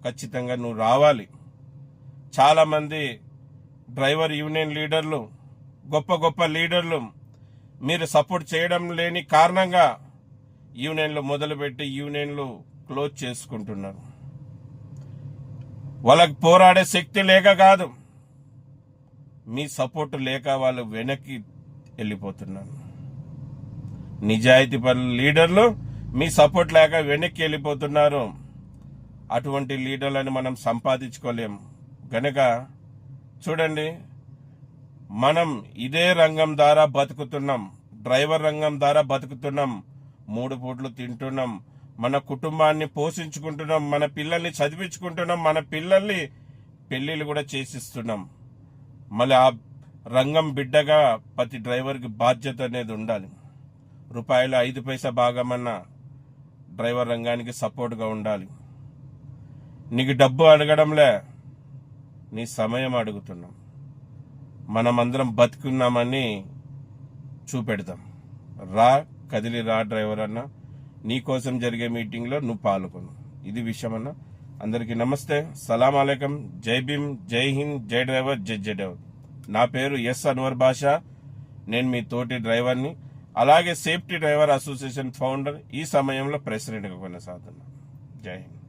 ఖచ్చితంగా నువ్వు రావాలి. చాలామంది డ్రైవర్ యూనియన్ లీడర్లు, గొప్ప గొప్ప లీడర్లు మీరు సపోర్ట్ చేయడం లేని కారణంగా యూనియన్లు మొదలుపెట్టి యూనియన్లు క్లోజ్ చేసుకుంటున్నారు. వాళ్ళకి పోరాడే శక్తి లేక కాదు, మీ సపోర్ట్ లేక వాళ్ళు వెనక్కి వెళ్ళిపోతున్నారు. నిజాయితీ పరుల లీడర్లు మీ సపోర్ట్ లేక వెనక్కి వెళ్ళిపోతున్నారు. అటువంటి లీడర్లను మనం సంపాదించుకోలేం. గనక చూడండి, మనం ఇదే రంగం ద్వారా బతుకుతున్నాం, డ్రైవర్ రంగం ద్వారా బతుకుతున్నాం, 3 పూట్లు తింటున్నాం, మన కుటుంబాన్ని పోషించుకుంటున్నాం, మన పిల్లల్ని చదివించుకుంటున్నాం, మన పిల్లల్ని పెళ్లిళ్ళు కూడా చేసిస్తున్నాం. మళ్ళీ ఆ రంగం బిడ్డగా ప్రతి డ్రైవర్కి బాధ్యత అనేది ఉండాలి. రూపాయలు 5 పైసా భాగమన్న డ్రైవర్ రంగానికి సపోర్ట్గా ఉండాలి. నీకు డబ్బు అడగడంలే, నీ సమయం అడుగుతున్నాం. మనమందరం బతుకున్నామని చూపెడతాం. కదిలి రా డ్రైవర్ అన్న, నీకోసం జరిగే మీటింగ్లో నువ్వు పాల్గొను. ఇది విషయం అన్న. అందరికీ నమస్తే, సలాం అలైకం, జై భీమ్, జై హింద్, జై డ్రైవర్, జై జై డ్రైవర్. నా పేరు ఎస్ అన్వర్ బాషా. నేను మీ తోటి డ్రైవర్ని, అలాగే సేఫ్టీ డ్రైవర్ అసోసియేషన్ ఫౌండర్, ఈ సమయంలో ప్రెసిడెంట్గా కొనసాగుతున్నా. జై హింద్.